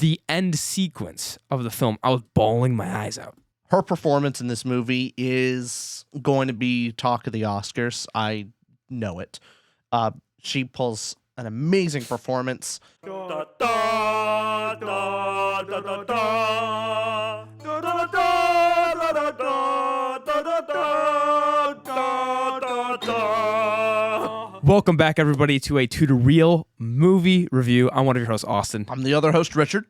the end sequence of the film, I was bawling my eyes out. Her performance in this movie is going to be talk of the Oscars. I know it. She pulls an amazing performance. Welcome back, everybody, to a Two to Real movie review. I'm one of your hosts, Austin. I'm the other host, Richard.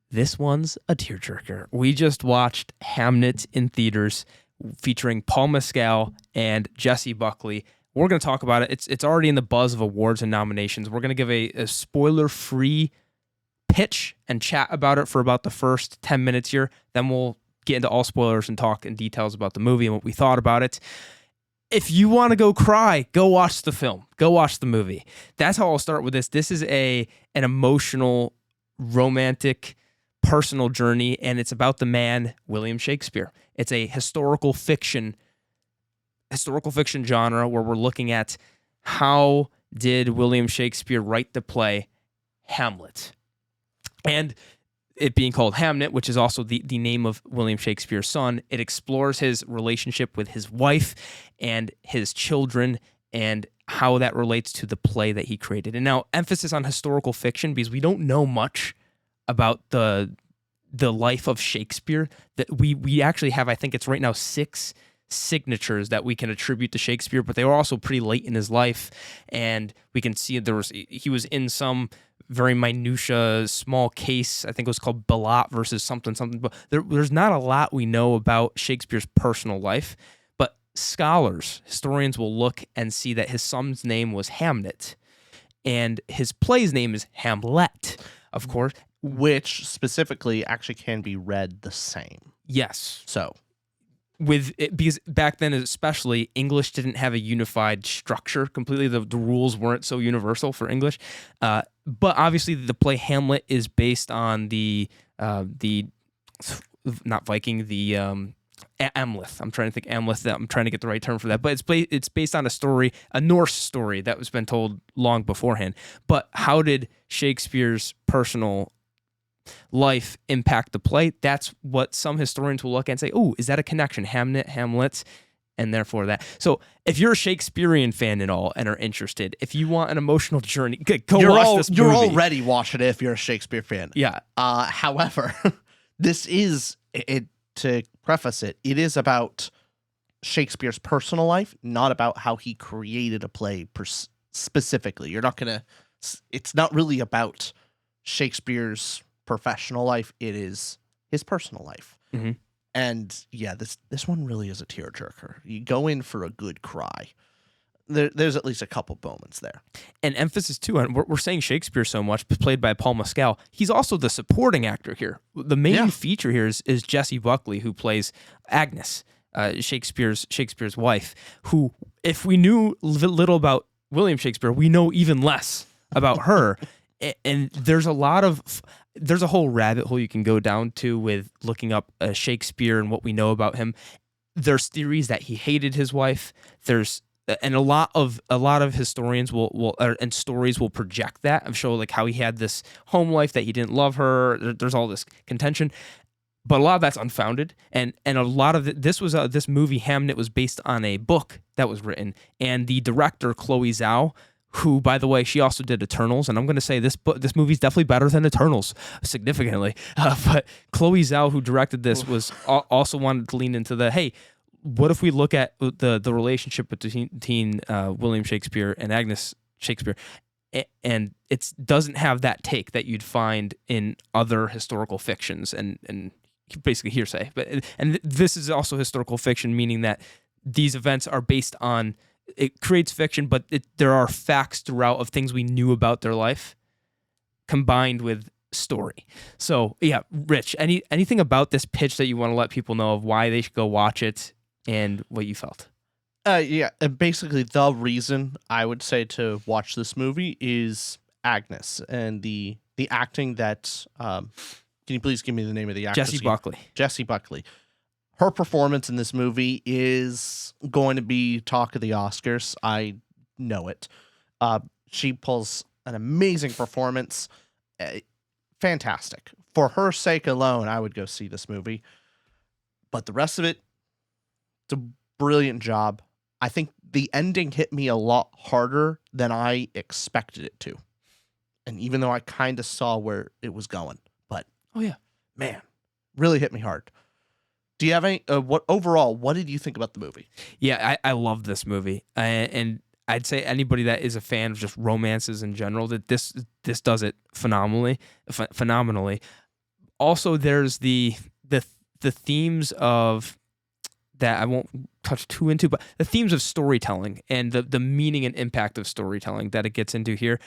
This one's a tearjerker. We just watched Hamnet in theaters, featuring Paul Mescal and Jessie Buckley. We're going to talk about it. It's already in the buzz of awards and nominations. We're going to give a spoiler-free pitch and chat about it for about the first 10 minutes here. Then we'll get into all spoilers and talk in details about the movie and what we thought about it. If you want to go cry, go watch the film. Go watch the movie. That's how I'll start with this. This is an emotional, romantic, personal journey, and it's about the man William Shakespeare. It's a historical fiction genre where we're looking at how did William Shakespeare write the play Hamlet. And it being called Hamnet, which is also the name of William Shakespeare's son, it explores his relationship with his wife and his children and how that relates to the play that he created. And now, emphasis on historical fiction, because we don't know much about the life of Shakespeare. That we actually have, I think it's right now, 6 signatures that we can attribute to Shakespeare, but they were also pretty late in his life, and we can see he was in some very minutia small case. I think it was called Ballot versus something, but there's not a lot we know about Shakespeare's personal life. But historians will look and see that his son's name was Hamnet, and his play's name is Hamlet, of course, which specifically actually can be read the same. Yes. So, because back then, especially, English didn't have a unified structure completely. The rules weren't so universal for English. But obviously, the play Hamlet is based on the not Viking, the Amleth. I'm trying to think Amleth. I'm trying to get the right term for that. But it's based on a story, a Norse story that was been told long beforehand. But how did Shakespeare's personal life impact the play? That's what some historians will look at and say, oh, is that a connection? Hamlet, and therefore that. So if you're a Shakespearean fan at all and are interested, if you want an emotional journey, go watch this movie. You're already watching it if you're a Shakespeare fan. Yeah. However, this is, to preface it, it is about Shakespeare's personal life, not about how he created a play specifically. It's not really about Shakespeare's professional life. It is his personal life. Mm-hmm. And yeah, this one really is a tearjerker. You go in for a good cry. There's at least a couple moments there. And emphasis too on, we're saying Shakespeare so much, played by Paul Mescal. He's also the supporting actor here. The main feature here is Jessie Buckley, who plays Agnes, Shakespeare's wife, who, if we knew little about William Shakespeare, we know even less about her. And there's a whole rabbit hole you can go down to with looking up Shakespeare and what we know about him. There's theories that he hated his wife. And a lot of historians and stories will project that and show like how he had this home life, that he didn't love her. There's all this contention, but a lot of that's unfounded. And a lot of this movie Hamnet was based on a book that was written, and the director Chloe Zhao, who, by the way, she also did Eternals, and I'm going to say this movie's definitely better than Eternals, significantly. But Chloe Zhao, who directed this, was also wanted to lean into hey, what if we look at the relationship between William Shakespeare and Agnes Shakespeare, and it doesn't have that take that you'd find in other historical fictions and basically hearsay. And this is also historical fiction, meaning that these events are based on. It creates fiction, but there are facts throughout of things we knew about their life combined with story. So yeah, Rich, anything about this pitch that you want to let people know of why they should go watch it and what you felt? Basically the reason I would say to watch this movie is Agnes and the acting that, can you please give me the name of the actress? Jessie Buckley. Her performance in this movie is going to be talk of the Oscars. I know it. She pulls an amazing performance. fantastic. For her sake alone, I would go see this movie. But the rest of it, it's a brilliant job. I think the ending hit me a lot harder than I expected it to. And even though I kind of saw where it was going, but Oh yeah, man, really hit me hard. Do you have any, what did you think about the movie? yeah. I love this movie, and I'd say anybody that is a fan of just romances in general, that this does it phenomenally. Also, there's the themes of that I won't touch too into, but the themes of storytelling and the meaning and impact of storytelling that it gets into here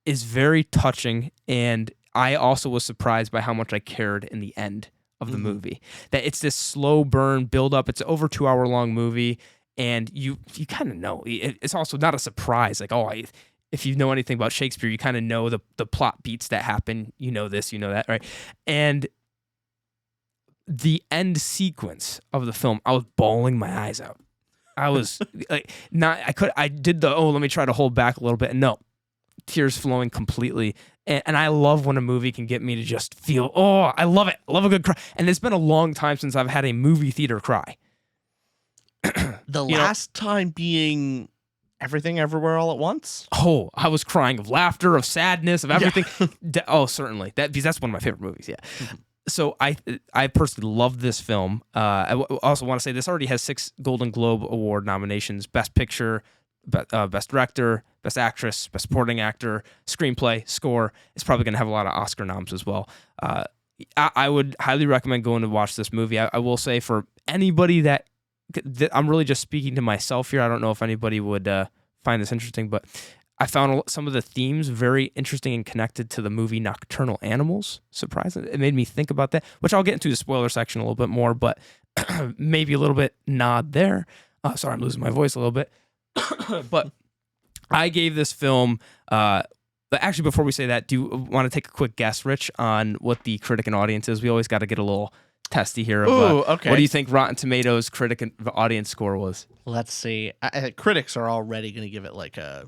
is very touching. And I also was surprised by how much I cared in the end of the movie. That it's this slow burn build up. It's an over 2 hour long movie, and you kind of know. It's also not a surprise. Like, if you know anything about Shakespeare, you kind of know the plot beats that happen. You know this, you know that, right? And the end sequence of the film, I was bawling my eyes out. I was like, I did let me try to hold back a little bit. And no, tears flowing completely. And I love when a movie can get me to just feel, I love it. I love a good cry. And it's been a long time since I've had a movie theater cry. The last time being Everything Everywhere All at Once? Oh, I was crying of laughter, of sadness, of everything. Yeah. Certainly. Because that's one of my favorite movies, yeah. So I personally love this film. I also want to say this already has 6 Golden Globe Award nominations: Best Picture, Best Director, Best Actress, Best Supporting Actor, Screenplay, Score. It's probably going to have a lot of Oscar noms as well. I would highly recommend going to watch this movie. I will say, for anybody that I'm really just speaking to myself here. I don't know if anybody would find this interesting, but I found some of the themes very interesting and connected to the movie Nocturnal Animals. Surprisingly, it made me think about that, which I'll get into the spoiler section a little bit more, but maybe a little bit nod there. Sorry, I'm losing my voice a little bit. But I gave this film, but actually before we say that, do you want to take a quick guess, Rich, on what the critic and audience is? We always got to get a little testy here. Okay. What do you think Rotten Tomatoes critic and audience score was? Let's see. Critics are already going to give it like a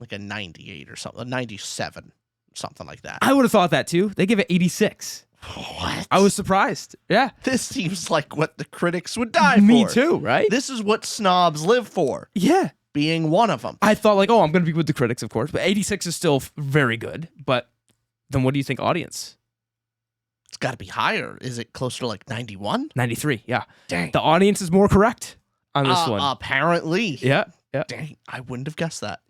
98 or something, a 97, something like that. I would have thought that too. They give it 86. What? I was surprised. Yeah. This seems like what the critics would die for. Me too, right? This is what snobs live for. Yeah. Being one of them. I thought like, I'm going to be with the critics, of course, but 86 is still very good. But then what do you think audience? It's got to be higher. Is it closer to like 91? 93, yeah. Dang. The audience is more correct on this one. Apparently. Yeah. Dang, I wouldn't have guessed that.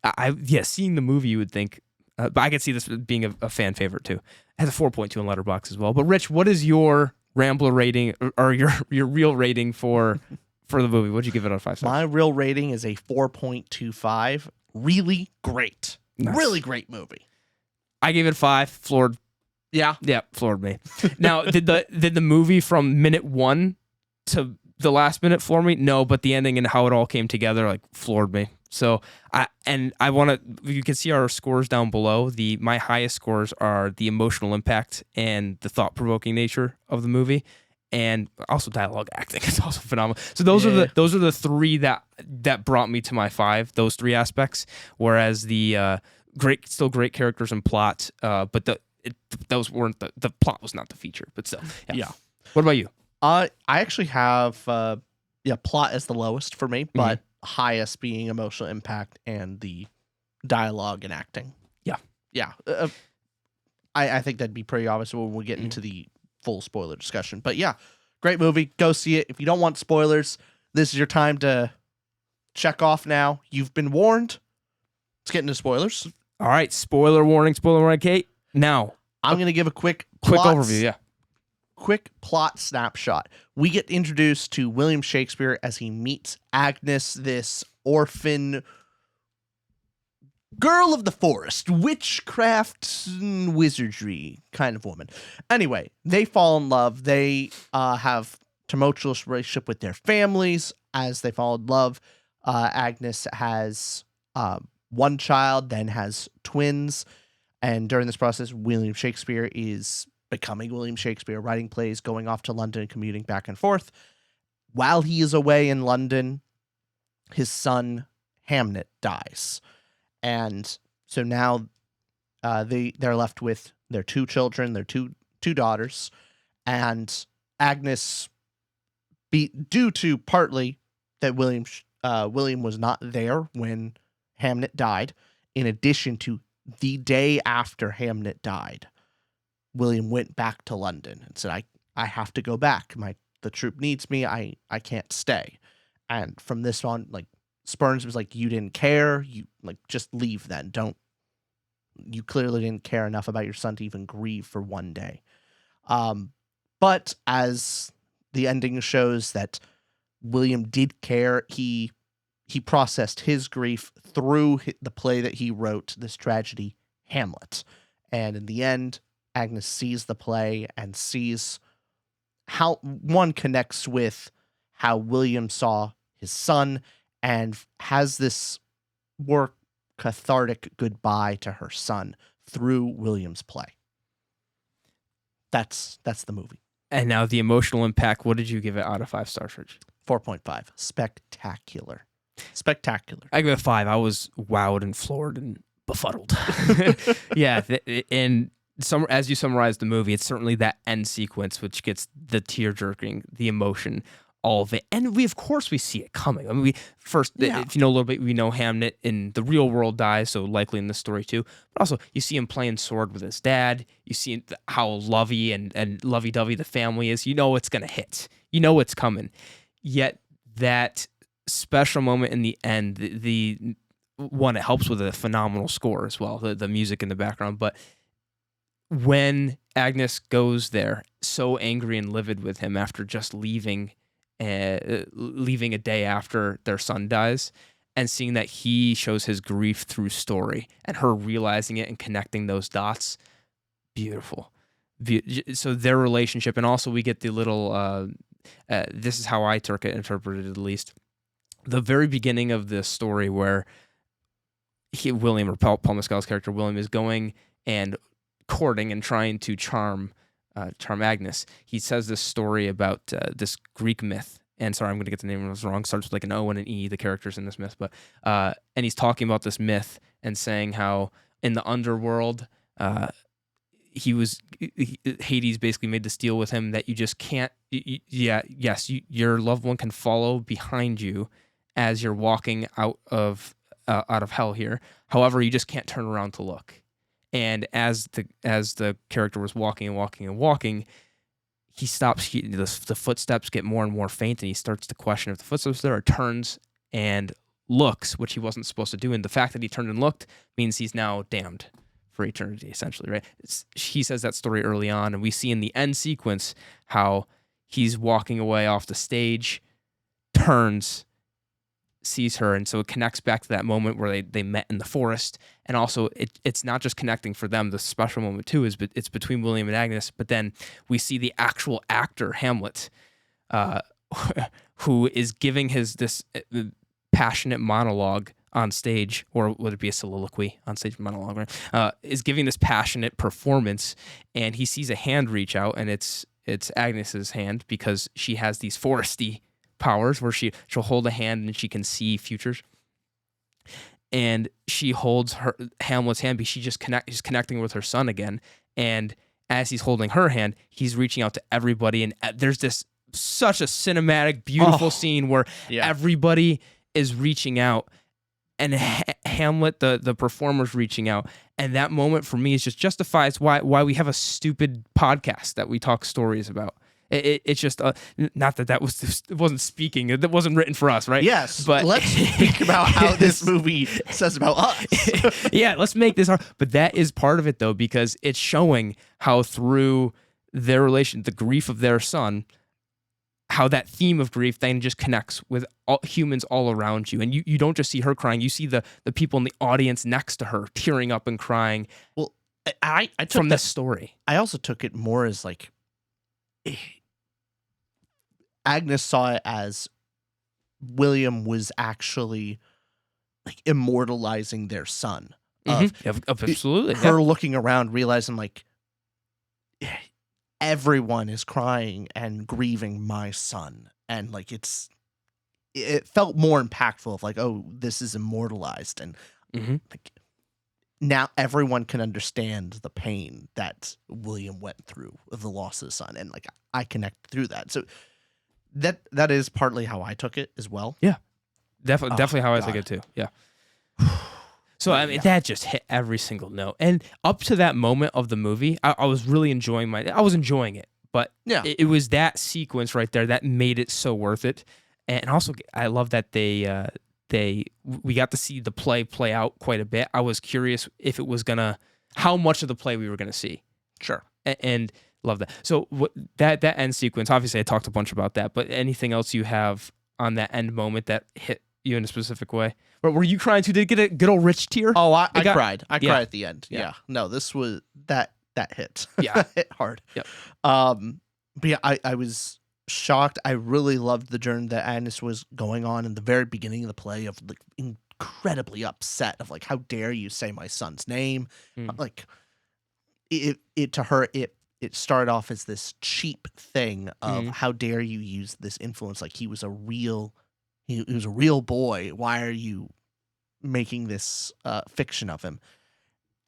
Seeing the movie, you would think, but I could see this being a fan favorite too. It has a 4.2 in Letterboxd as well. But Rich, what is your Rambler rating or your real rating for the movie? What'd you give it out of 5 stars? My real rating is a 4.25. Really great. Nice. Really great movie. I gave it 5. Floored. Yeah, floored me. Now, did the movie from minute 1 to the last minute floor me? No, but the ending and how it all came together like floored me. So you can see our scores down below. My highest scores are the emotional impact and the thought-provoking nature of the movie, and also dialogue acting is also phenomenal. So those are the 3 that brought me to my 5. Those 3 aspects. Whereas the still great characters and plot, but those weren't the plot was not the feature. But still, yeah. What about you? I actually have plot is the lowest for me, but highest being emotional impact and the dialogue and acting. Yeah. I think that'd be pretty obvious when we get into the full spoiler discussion. But yeah, great movie. Go see it. If you don't want spoilers, this is your time to check off now. You've been warned. Let's get into spoilers. All right, spoiler warning, Kate. Now, I'm going to give a quick overview, yeah. Quick plot snapshot. We get introduced to William Shakespeare as he meets Agnes, this orphan girl of the forest, witchcraft, wizardry kind of woman. Anyway, they fall in love. They have tumultuous relationship with their families as they fall in love. Agnes has one child, then has twins. And during this process, William Shakespeare is becoming William Shakespeare, writing plays, going off to London, and commuting back and forth. While he is away in London, his son, Hamnet, dies. And so now they're left with their 2 children, their two daughters, and Agnes, due to partly that William was not there when Hamnet died. In addition to the day after Hamnet died, William went back to London and said, I have to go back. The troop needs me. I can't stay. And from this on, like, Spurns was like, you didn't care. You, like, just leave then. You clearly didn't care enough about your son to even grieve for one day. But as the ending shows that William did care, he processed his grief through the play that he wrote, this tragedy, Hamlet. And in the end, Agnes sees the play and sees how one connects with how William saw his son and has this more cathartic goodbye to her son through William's play. That's the movie. And now the emotional impact. What did you give it out of 5 stars, Rich? 4.5. Spectacular. I give it 5. I was wowed and floored and befuddled. Yeah, and as you summarize the movie, it's certainly that end sequence which gets the tear jerking, the emotion, all of it, and we see it coming. I mean, if you know a little bit, we know Hamnet in the real world dies, so likely in this story too. But also, you see him playing sword with his dad. You see how lovey and lovey-dovey the family is. You know it's gonna hit. You know it's coming. Yet that special moment in the end, the one, it helps with a phenomenal score as well, the music in the background. But when Agnes goes there, so angry and livid with him after just leaving a day after their son dies, and seeing that he shows his grief through story and her realizing it and connecting those dots, beautiful. So their relationship, and also we get the little, this is how I interpreted it at least, the very beginning of this story where William, or Paul Mescal's character William, is going and courting and trying to charm Agnes. He says this story about this Greek myth, and sorry, I'm going to get the name wrong. Starts with like an O and an E, the characters in this myth, but and he's talking about this myth and saying how in the underworld, Hades basically made this deal with him that you just can't. Your loved one can follow behind you as you're walking out of hell here. However, you just can't turn around to look. And as the character was walking and walking and walking, he stops. The footsteps get more and more faint, and he starts to question if the footsteps there, or turns and looks, which he wasn't supposed to do. And the fact that he turned and looked means he's now damned for eternity, essentially, right? He says that story early on, and we see in the end sequence how he's walking away off the stage, turns, sees her, and so it connects back to that moment where they met in the forest. And also it's not just connecting for them. The special moment too is it's between William and Agnes, but then we see the actual actor Hamlet, who is giving this passionate monologue on stage, or would it be a soliloquy on stage, monologue, right? Is giving this passionate performance, and he sees a hand reach out, and it's Agnes's hand, because she has these foresty powers where she'll hold a hand and she can see futures, and she holds Hamlet's hand because she's connecting with her son again. And as he's holding her hand, he's reaching out to everybody, and there's this such a cinematic, beautiful scene where everybody is reaching out, and Hamlet, the performer's reaching out. And that moment for me justifies why we have a stupid podcast that we talk stories about. It's just not that it wasn't speaking. It wasn't written for us, right? Yes, but let's speak about how this movie says about us. Yeah, let's make this hard. But that is part of it, though, because it's showing how through their relation, the grief of their son, how that theme of grief then just connects with all humans all around you. And you don't just see her crying, you see the people in the audience next to her tearing up and crying. Well, I took from this story. I also took it more as like, Agnes saw it as William was actually like immortalizing their son. Absolutely. Her looking around, realizing like everyone is crying and grieving my son. And like it felt more impactful of like, oh, this is immortalized. And like now everyone can understand the pain that William went through with the loss of his son, and like I connect through that. So that is partly how I took it as well. Yeah, definitely how I God. took it too. Yeah. So I mean, that just hit every single note, and up to that moment of the movie, I was really enjoying I was enjoying it, but Yeah. it was that sequence right there that made it so worth it, and also I love that we got to see the play out quite a bit. I was curious if it was how much of the play we were gonna see. Sure. And love that. So that end sequence, obviously I talked a bunch about that, but anything else you have on that end moment that hit you in a specific way? Or were you crying too? Did it get a good old rich tear? Oh, I cried. I cried at the end. Yeah. No, this was that hit. Yeah. Hit hard. Yep. But yeah, I was shocked. I really loved the journey that Agnes was going on in the very beginning of the play, of like incredibly upset of like, how dare you say my son's name? Like it to her, it started off as this cheap thing of how dare you use this influence, like he was a real boy. Why are you making this fiction of him?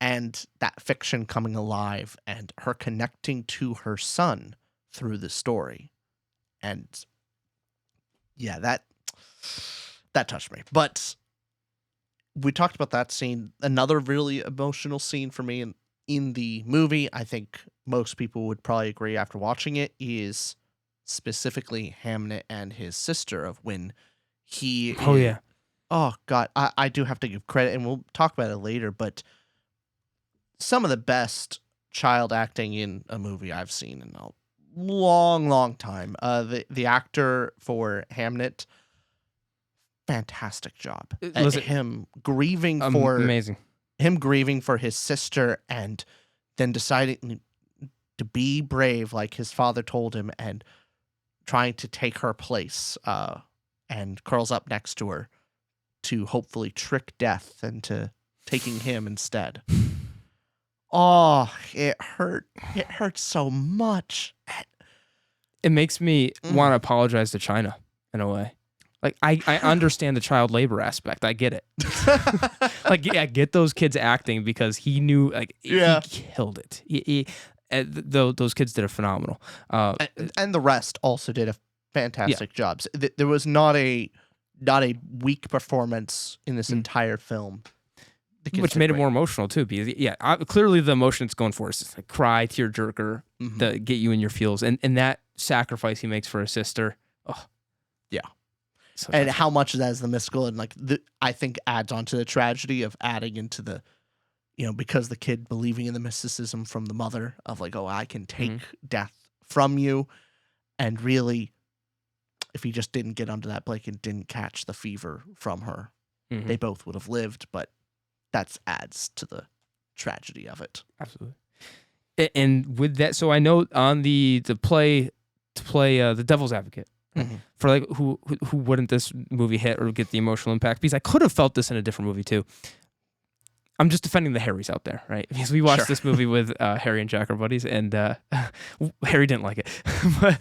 And that fiction coming alive, and her connecting to her son through the story. And yeah, that touched me. But we talked about that scene. Another really emotional scene for me in the movie, I think most people would probably agree after watching it, is specifically Hamnet and his sister, of when he... Oh, yeah. Oh, God. I do have to give credit, and we'll talk about it later, but some of the best child acting in a movie I've seen in a long time. The actor for Hamnet, fantastic job. Him grieving for his sister, and then deciding to be brave like his father told him, and trying to take her place, and curls up next to her to hopefully trick death into taking him instead. Oh, it hurt. It hurt so much. It makes me want to apologize to China in a way. Like, I understand the child labor aspect. I get it. Like, yeah, get those kids acting, because he knew, like, he killed it. Those kids did a phenomenal. And the rest also did a fantastic job. There was not a weak performance in this entire film. Which made it more emotional too, because clearly the emotion it's going for is just like cry, tearjerker, to get you in your feels, and that sacrifice he makes for his sister. Oh, yeah. So and how much of that is the mystical, and like I think adds on to the tragedy of adding into the, because the kid believing in the mysticism from the mother of like, oh, I can take death from you, and really, if he just didn't get under that blanket and didn't catch the fever from her, they both would have lived, but that adds to the tragedy of it. Absolutely. And with that, so I know on the play the devil's advocate, for like who wouldn't this movie hit or get the emotional impact? Because I could have felt this in a different movie too. I'm just defending the Harrys out there, right? Because we watched this movie with Harry and Jack, our buddies, and Harry didn't like it,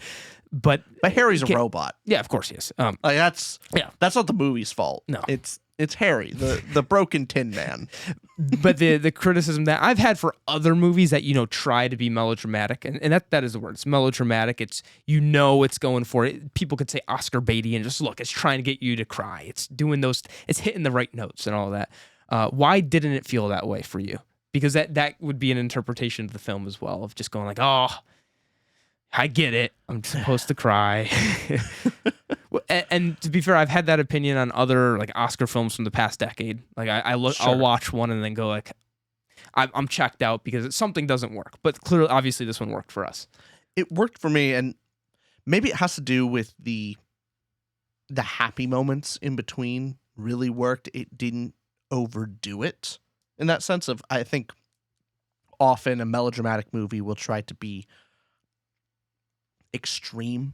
but Harry's a robot. Yeah, of course he is. That's not the movie's fault. No, it's Harry, the broken Tin Man. But the criticism that I've had for other movies that try to be melodramatic, and that is the word. It's melodramatic. It's it's going for it. People could say Oscar baity, and just look, it's trying to get you to cry. It's doing those. It's hitting the right notes and all that. Why didn't it feel that way for you? Because that would be an interpretation of the film as well, of just going like, oh, I get it. I'm supposed to cry. And to be fair, I've had that opinion on other like Oscar films from the past decade. Like I'll watch one and then go like, I'm checked out because something doesn't work. But clearly, obviously, this one worked for us. It worked for me, and maybe it has to do with the happy moments in between. Really worked. It didn't overdo it in that sense of, I think often a melodramatic movie will try to be extreme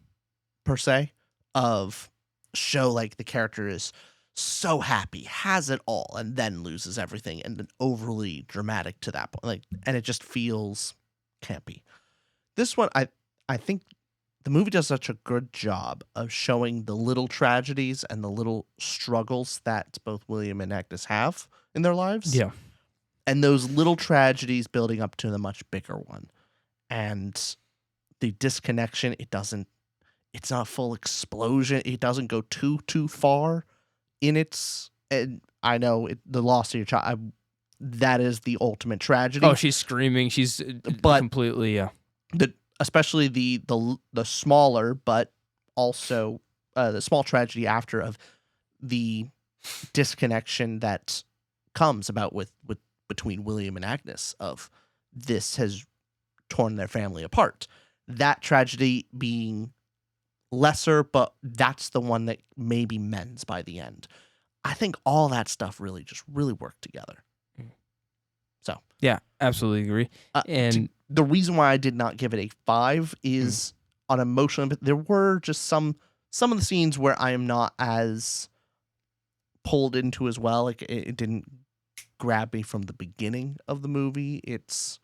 per se, of show like the character is so happy, has it all, and then loses everything, and then overly dramatic to that point, like, and it just feels campy. This one, I think the movie does such a good job of showing the little tragedies and the little struggles that both William and Agnes have in their lives. Yeah. and those little tragedies building up to the much bigger one. And the disconnection, it's not a full explosion. It doesn't go too far in its, and I know the loss of your child, that is the ultimate tragedy. Oh, she's screaming. She's completely, yeah. Especially the smaller, but also the small tragedy after of the disconnection that comes about with between William and Agnes of this has torn their family apart. That tragedy being lesser, but that's the one that maybe mends by the end. I think all that stuff really worked together. So yeah, absolutely agree. And the reason why I did not give it a 5 is on emotional. But there were just some of the scenes where I am not as pulled into as well. Like it didn't grab me from the beginning of the movie. It's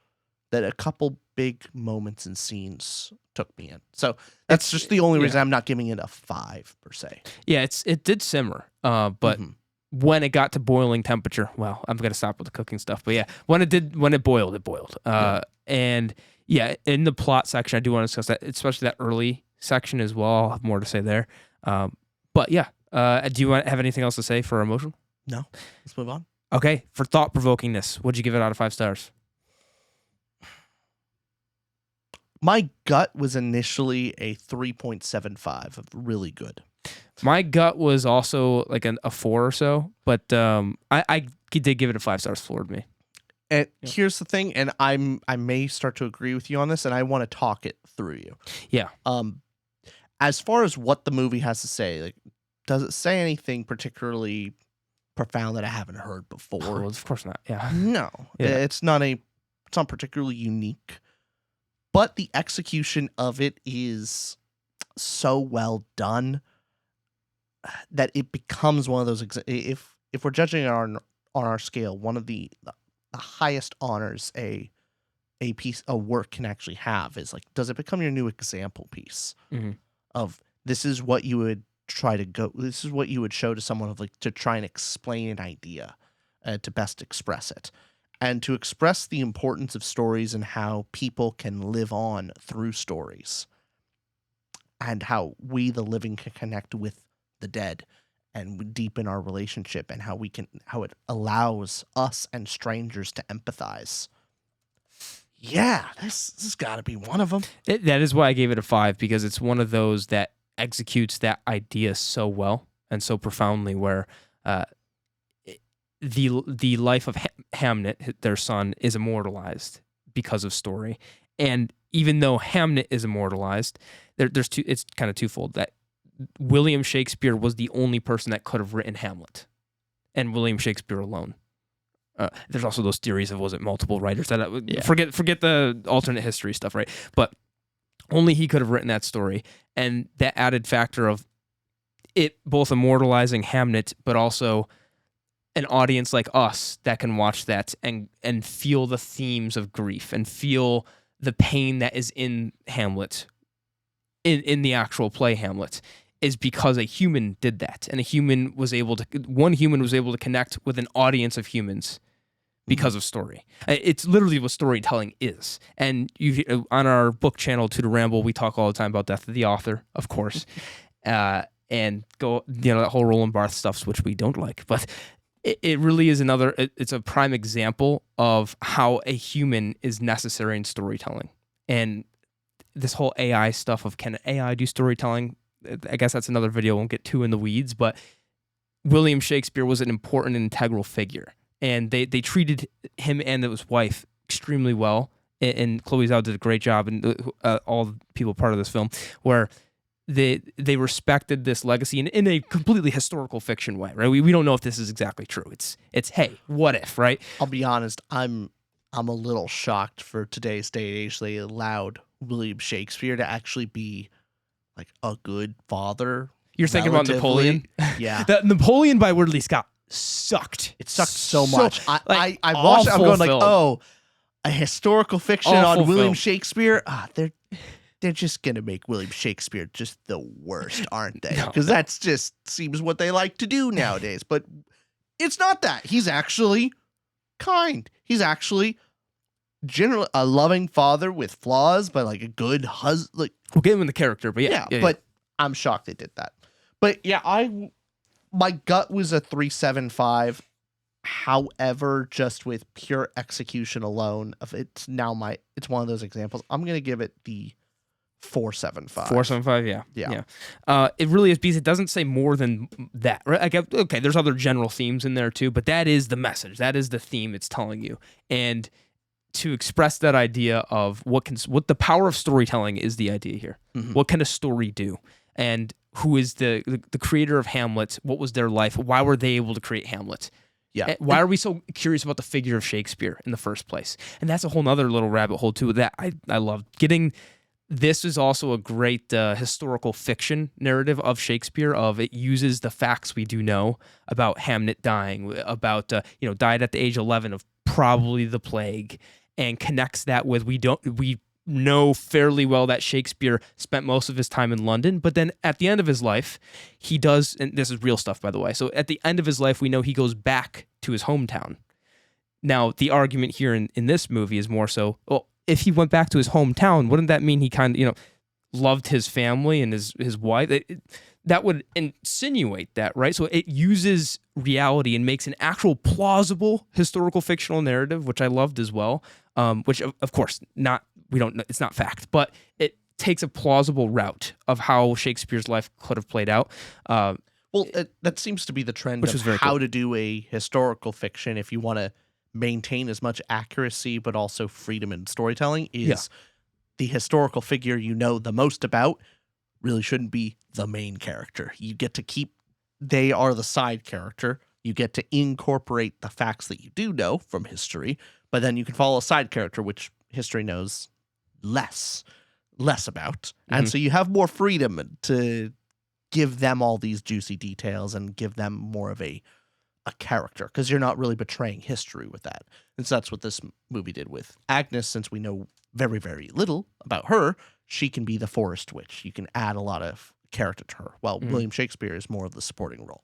that a couple big moments and scenes took me in. So that's just the only reason I'm not giving it a 5 per se. Yeah, it did simmer. But when it got to boiling temperature, well, I'm gonna stop with the cooking stuff. But yeah, when it boiled, it boiled. And yeah, in the plot section, I do want to discuss that, especially that early section as well. I'll have more to say there. But yeah, do you have anything else to say for emotional? No, let's move on. Okay, for thought provokingness, what'd you give it out of 5 stars? My gut was initially a 3.75 of really good. My gut was also like a 4 or so, but I did give it a 5 stars floored me. And here's the thing, and I may start to agree with you on this, and I want to talk it through you. Yeah. As far as what the movie has to say, like, does it say anything particularly profound that I haven't heard before? Well, of course not. Yeah. No, Yeah. It's not particularly unique, but the execution of it is so well done that it becomes one of those. If we're judging on our scale, one of the highest honors a work can actually have is like, does it become your new example piece of this is what you would this is what you would show to someone of like to try and explain an idea to best express it, and to express the importance of stories and how people can live on through stories, and how we the living can connect with the dead and deepen our relationship, and how it allows us and strangers to empathize. Yeah, this has got to be one of them. That is why I gave it a 5, because it's one of those that executes that idea so well and so profoundly, where the life of Hamnet, their son, is immortalized because of story. And even though Hamnet is immortalized, it's kind of twofold, that William Shakespeare was the only person that could have written Hamlet, and William Shakespeare alone. There's also those theories of, was it multiple writers? Forget the alternate history stuff, right? But only he could have written that story, and that added factor of it both immortalizing Hamnet, but also an audience like us that can watch that and feel the themes of grief and feel the pain that is in Hamlet, in the actual play Hamlet, is because a human did that, and one human was able to connect with an audience of humans because of story. It's literally what storytelling is. And on our book channel, To the Ramble, we talk all the time about death of the author, of course, and go, that whole Roland Barthes stuff, which we don't like, but it really is it's a prime example of how a human is necessary in storytelling. And this whole AI stuff of, can AI do storytelling? I guess that's another video. Won't get too in the weeds, but William Shakespeare was an important and integral figure, and they treated him and his wife extremely well. And Chloe Zhao did a great job, and all the people part of this film, where they respected this legacy in a completely historical fiction way, right? We don't know if this is exactly true. It's hey, what if, right? I'll be honest, I'm a little shocked for today's day and age they allowed William Shakespeare to actually be like a good father. You're thinking about Napoleon? Yeah. The Napoleon by Ridley Scott sucked. It sucked so much. I watched it, I'm going like, oh, a historical fiction on William Shakespeare? They're just going to make William Shakespeare just the worst, aren't they? Because that's just seems what they like to do nowadays. But it's not that. He's actually kind. He's actually generally a loving father with flaws, but like a good husband. Like, we'll get him in the character, but yeah. But I'm shocked they did that. But yeah, my gut was a 3.75. However, just with pure execution alone, it's one of those examples. I'm gonna give it the 4.75. 4.75, yeah. It really is, because it doesn't say more than that, right? Like, okay, there's other general themes in there too, but that is the message. That is the theme it's telling you. And to express that idea of what the power of storytelling is the idea here. Mm-hmm. What can a story do? And who is the creator of Hamlet? What was their life? Why were they able to create Hamlet? Yeah. Why are we so curious about the figure of Shakespeare in the first place? And that's a whole nother little rabbit hole too that I love. This is also a great historical fiction narrative of Shakespeare. It uses the facts we do know about Hamnet dying, about died at the age of 11 of probably the plague, and connects that with we know fairly well that Shakespeare spent most of his time in London, but then at the end of his life, he does, and this is real stuff, by the way. So at the end of his life, we know he goes back to his hometown. Now, the argument here in this movie is more so, well, if he went back to his hometown, wouldn't that mean he kind of, loved his family and his wife? That would insinuate that, right? So it uses reality and makes an actual plausible historical fictional narrative, which I loved as well. Which of course it's not fact, but it takes a plausible route of how Shakespeare's life could have played out. That seems to be the trend of how to do a historical fiction if you want to maintain as much accuracy but also freedom in storytelling. The historical figure you know the most about really shouldn't be the main character. You get to they are the side character. You get to incorporate the facts that you do know from history, but then you can follow a side character, which history knows less about. Mm-hmm. And so you have more freedom to give them all these juicy details and give them more of a character, because you're not really betraying history with that. And so that's what this movie did with Agnes. Since we know very, very little about her, she can be the forest witch. You can add a lot of character to her, while William Shakespeare is more of the supporting role.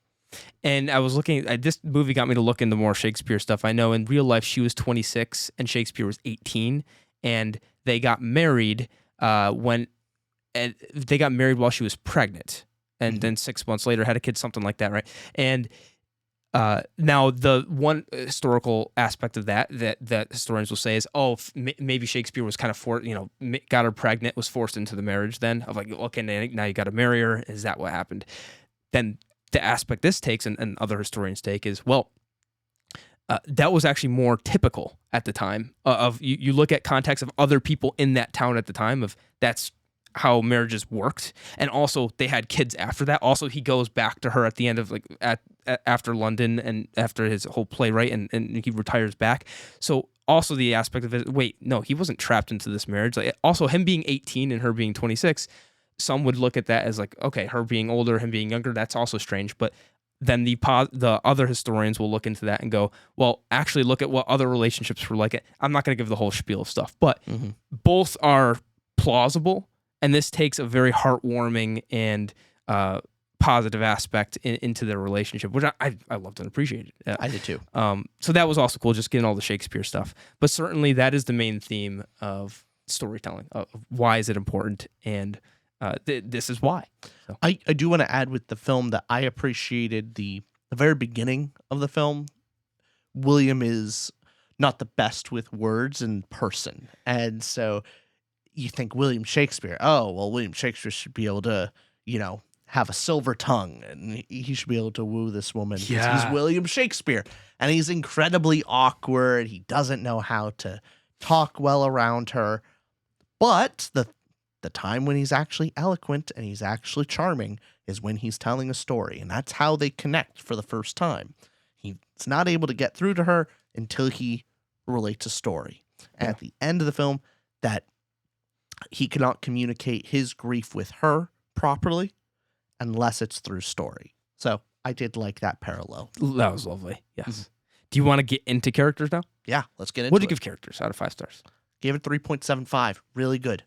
And I was looking at this movie, got me to look into more Shakespeare stuff. I know in real life she was 26 and Shakespeare was 18, and they got married while she was pregnant, and then 6 months later had a kid, something like that, right? And now the one historical aspect of that historians will say is, maybe Shakespeare was kind of got her pregnant, was forced into the marriage then, of like, okay, now you got to marry her. Is that what happened? Then the aspect this takes, and other historians take, is, well, that was actually more typical at the time. You look at context of other people in that town at the time, of that's how marriages worked, and also they had kids after that. Also, he goes back to her at the end of after London and after his whole play, right, and he retires back. So also the aspect of it, wait, no, he wasn't trapped into this marriage. Like, also him being 18 and her being 26. Some would look at that as like, okay, her being older, him being younger, that's also strange. But then the other historians will look into that and go, well, actually look at what other relationships were like. I'm not going to give the whole spiel of stuff, but both are plausible. And this takes a very heartwarming and positive aspect into their relationship, which I loved and appreciated. I did too. So that was also cool, just getting all the Shakespeare stuff. But certainly that is the main theme of storytelling. Why is it important? And this is why. So. I do want to add with the film that I appreciated the very beginning of the film. William is not the best with words in person. And so you think William Shakespeare, William Shakespeare should be able to, have a silver tongue, and he should be able to woo this woman. Yeah. He's William Shakespeare, and he's incredibly awkward. He doesn't know how to talk well around her. But the time when he's actually eloquent and he's actually charming is when he's telling a story, and that's how they connect for the first time. He's not able to get through to her until he relates a story. And at the end of the film, that he cannot communicate his grief with her properly unless it's through story. So I did like that parallel. That was lovely. Yes. Mm-hmm. Do you want to get into characters now? Yeah, let's get into it. What did you give characters out of 5 stars? Gave it 3.75. Really good.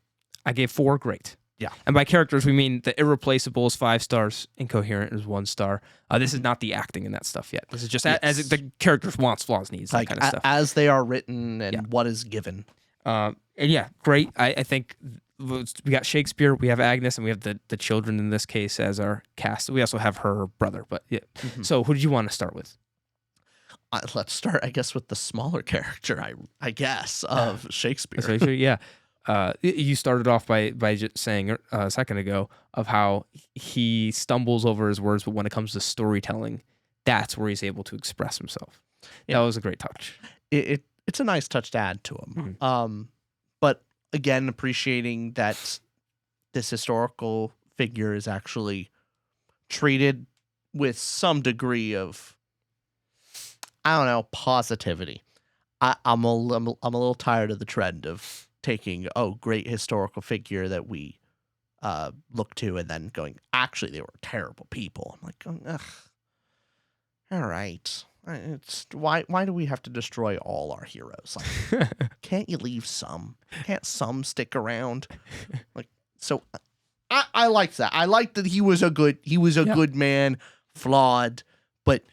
I gave 4 great. Yeah. And by characters, we mean the irreplaceable is 5 stars, incoherent is 1 star. This is not the acting in that stuff yet. This is just as the characters' wants, flaws, needs, Like that kind of stuff. as they are written and what is given. And yeah, great. I think we got Shakespeare, we have Agnes, and we have the children in this case as our cast. We also have her brother. But yeah. So who did you want to start with? Let's start, I guess, with the smaller character, I guess, of Shakespeare. Yeah. You started off by just saying a second ago of how he stumbles over his words, but when it comes to storytelling, that's where he's able to express himself. Yeah. That was a great touch. It's a nice touch to add to him. But again, appreciating that this historical figure is actually treated with some degree of, I don't know, positivity. I'm a little tired of the trend of taking great historical figure that we look to and then going, actually they were terrible people. I'm like, ugh. All right. It's why do we have to destroy all our heroes? Like, can't you leave some? Can't some stick around? Like, so I liked that. I liked that he was a good man, flawed, but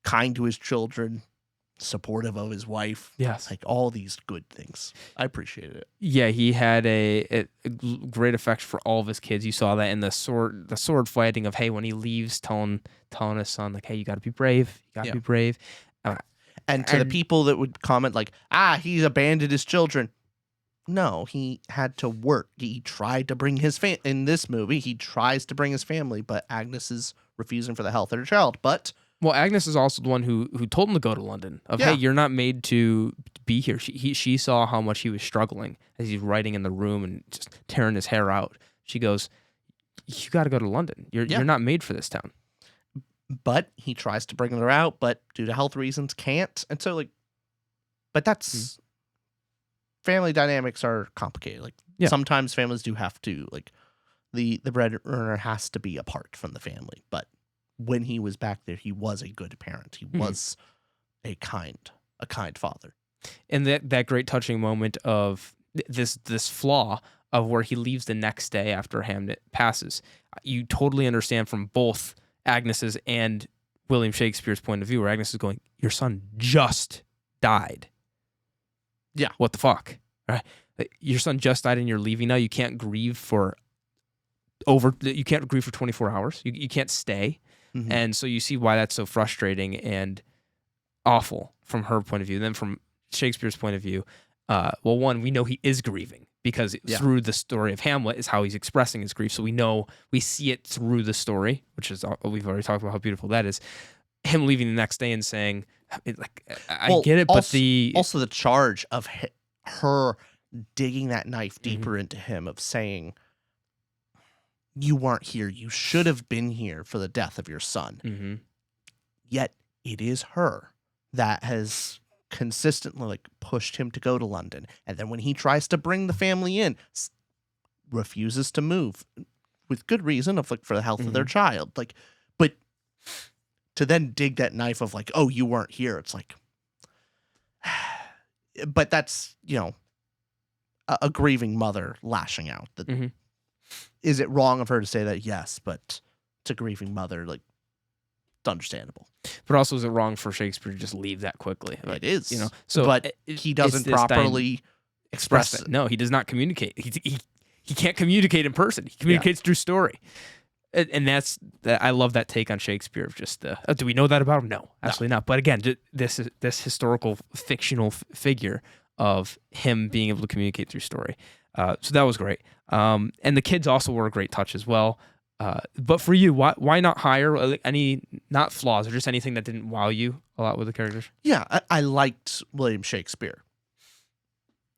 kind to his children, supportive of his wife. Yes. Like all these good things. I appreciated it. Yeah, he had a great effect for all of his kids. You saw that in the sword fighting of, hey, when he leaves, telling his son, like, hey, you got to be brave. You got to be brave. And to the people that would comment like, he's abandoned his children. No, he had to work. He tried to bring his in this movie, he tries to bring his family, but Agnes is refusing for the health of her child. But well, Agnes is also the one who told him to go to London. Hey, you're not made to be here. She saw how much he was struggling as he's writing in the room and just tearing his hair out. She goes, "You got to go to London. You're not made for this town." But he tries to bring her out, but due to health reasons, can't. And so, but that's family dynamics are complicated. Sometimes families do have to the breadwinner has to be apart from the family, but when he was back there, he was a good parent. He was a kind father. And that great touching moment of this flaw of where he leaves the next day after Hamnet passes, you totally understand from both Agnes's and William Shakespeare's point of view, where Agnes is going, your son just died. Yeah. What the fuck? All right. Your son just died and you're leaving now. You can't grieve for 24 hours. You can't stay. Mm-hmm. And so you see why that's so frustrating and awful from her point of view. And then from Shakespeare's point of view, one, we know he is grieving because through the story of Hamlet is how he's expressing his grief. So we see it through the story, which is, we've already talked about how beautiful that is. Him leaving the next day and saying, I get it, but also the charge of her digging that knife deeper into him, of saying, you weren't here. You should have been here for the death of your son. Mm-hmm. Yet it is her that has consistently pushed him to go to London. And then when he tries to bring the family in, refuses to move with good reason for the health of their child. But to then dig that knife of you weren't here. It's but that's, a grieving mother lashing out. Is it wrong of her to say that? Yes, but it's a grieving mother. It's understandable. But also, is it wrong for Shakespeare to just leave that quickly? It is. So but he doesn't properly express it. No, he does not communicate. He can't communicate in person. He communicates through story. And I love that take on Shakespeare of just do we know that about him? No, absolutely not. But again, this historical fictional figure of him being able to communicate through story. So that was great. And the kids also were a great touch as well. But for you, why not hire any, not flaws or just anything that didn't wow you a lot with the characters? Yeah, I liked William Shakespeare,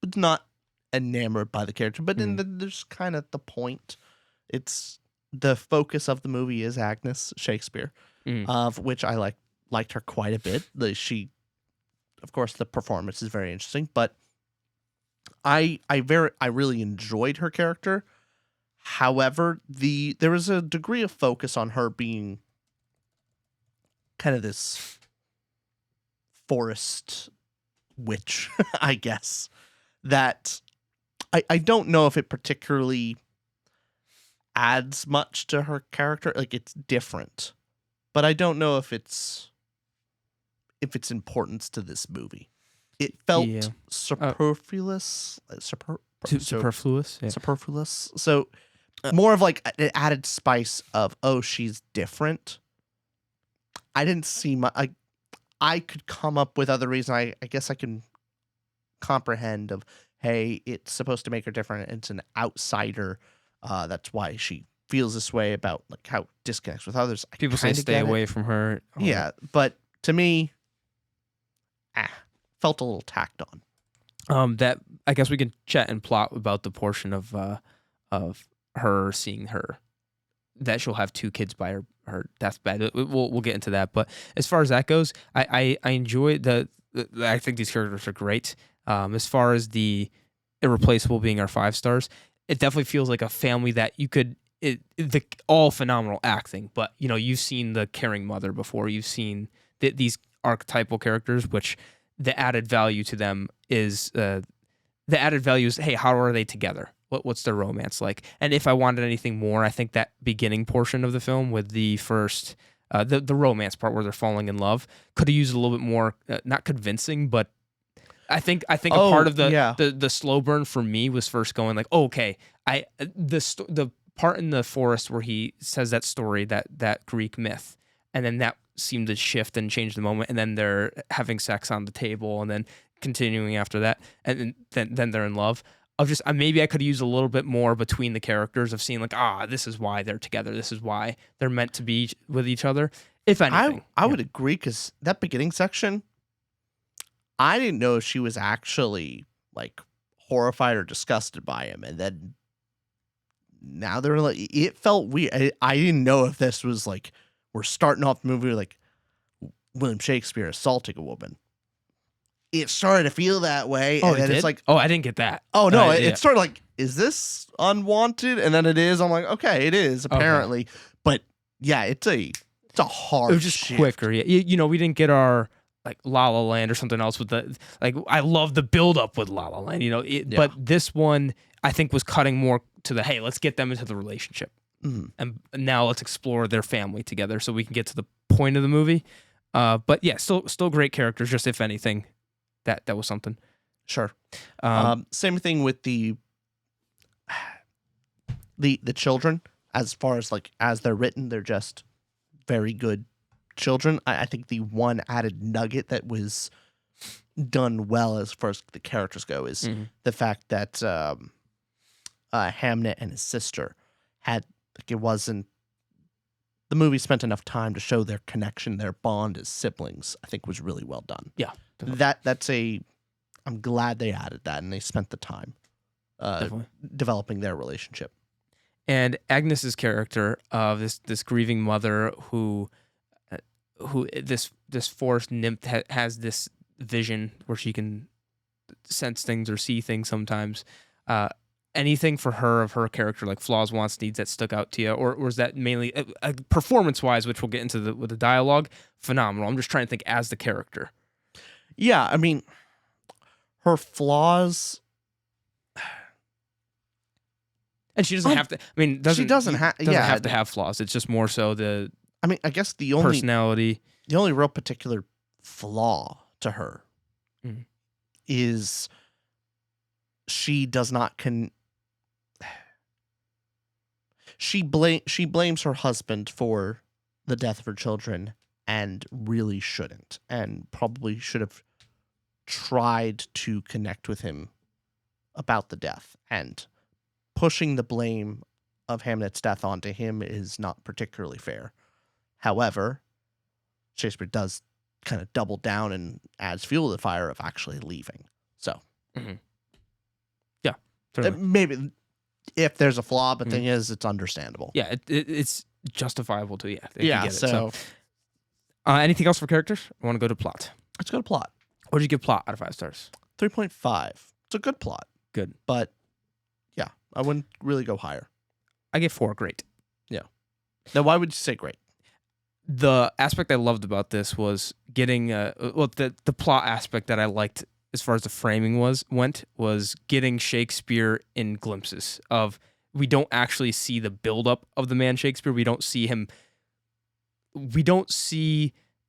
but not enamored by the character. But then there's kind of the point. It's the focus of the movie is Agnes Shakespeare, of which I liked her quite a bit. Of course, the performance is very interesting, but I really enjoyed her character. However, there was a degree of focus on her being kind of this forest witch, I guess, that I don't know if it particularly adds much to her character. Like, it's different, but I don't know if it's importance to this movie. It felt superfluous. Superfluous. Yeah. Superfluous. So more of like an added spice of, oh, she's different. I didn't see my. I could come up with other reasons. I guess I can comprehend of, hey, it's supposed to make her different. It's an outsider. That's why she feels this way about like how disconnects with others. People say stay away from her. Yeah, but to me, felt a little tacked on. That I guess we can chat and plot about the portion of her seeing her that she'll have 2 kids by her deathbed. We'll get into that. But as far as that goes, I enjoy I think these characters are great. As far as the irreplaceable being our 5 stars, it definitely feels like a family that you could. All phenomenal acting, but you've seen the caring mother before. You've seen these archetypal characters, which the added value to them is hey, how are they together? What's their romance like? And if I wanted anything more, I think that beginning portion of the film with the first the romance part where they're falling in love could have used a little bit more, not convincing, but I think a part of the slow burn for me was first going like, okay, the part in the forest where he says that story, that Greek myth, and then that seemed to shift and change the moment, and then they're having sex on the table, and then continuing after that, and then they're in love. Of just maybe I could use a little bit more between the characters of seeing like, this is why they're together, this is why they're meant to be with each other. If anything, I would agree, because that beginning section, I didn't know if she was actually like horrified or disgusted by him, and then now they're like, it felt weird. I didn't know if this was like we're starting off the movie like William Shakespeare assaulting a woman. It started to feel that way. Oh, and then it's like, I didn't get that. Oh no, it's sort of like, is this unwanted? And then it is. I'm like, okay, it is apparently. Okay. But yeah, it's a hard. It was just shift. Quicker. We didn't get our like La La Land or something else with the like. I love the build up with La La Land. But this one I think was cutting more to the, hey, let's get them into the relationship, and now let's explore their family together so we can get to the point of the movie. But yeah, still great characters. Just if anything. That was something. Sure. Same thing with the children. As far as like as they're written, they're just very good children. I think the one added nugget that was done well as far as the characters go is the fact that Hamnet and his sister had like it wasn't. The movie spent enough time to show their connection, their bond as siblings. I think was really well done. Yeah. I'm glad they added that and they spent the time developing their relationship. And Agnes's character of this grieving mother who this forest nymph has this vision where she can sense things or see things sometimes. Anything for her of her character, like flaws, wants, needs that stuck out to you, or was that mainly performance-wise, which we'll get into with the dialogue? Phenomenal. I'm just trying to think as the character. Yeah, I mean, her flaws, and she doesn't have to. I mean, she doesn't have to have flaws. It's just more so the. I mean, I guess the only personality, the only real particular flaw to her is she does not She blames her husband for the death of her children and really shouldn't, and probably should have tried to connect with him about the death, and pushing the blame of Hamnet's death onto him is not particularly fair. However, Shakespeare does kind of double down and adds fuel to the fire of actually leaving. So, yeah, maybe if there's a flaw, but thing is, it's understandable. Yeah, it's justifiable to get it. So anything else for characters? I want to go to plot. Let's go to plot. What did you give plot out of 5 stars? 3.5. It's a good plot. Good. But yeah, I wouldn't really go higher. I give 4. Great. Yeah. Now, why would you say great? The aspect I loved about this was getting the plot aspect that I liked as far as the framing was getting Shakespeare in glimpses of we don't actually see the buildup of the man Shakespeare. We don't see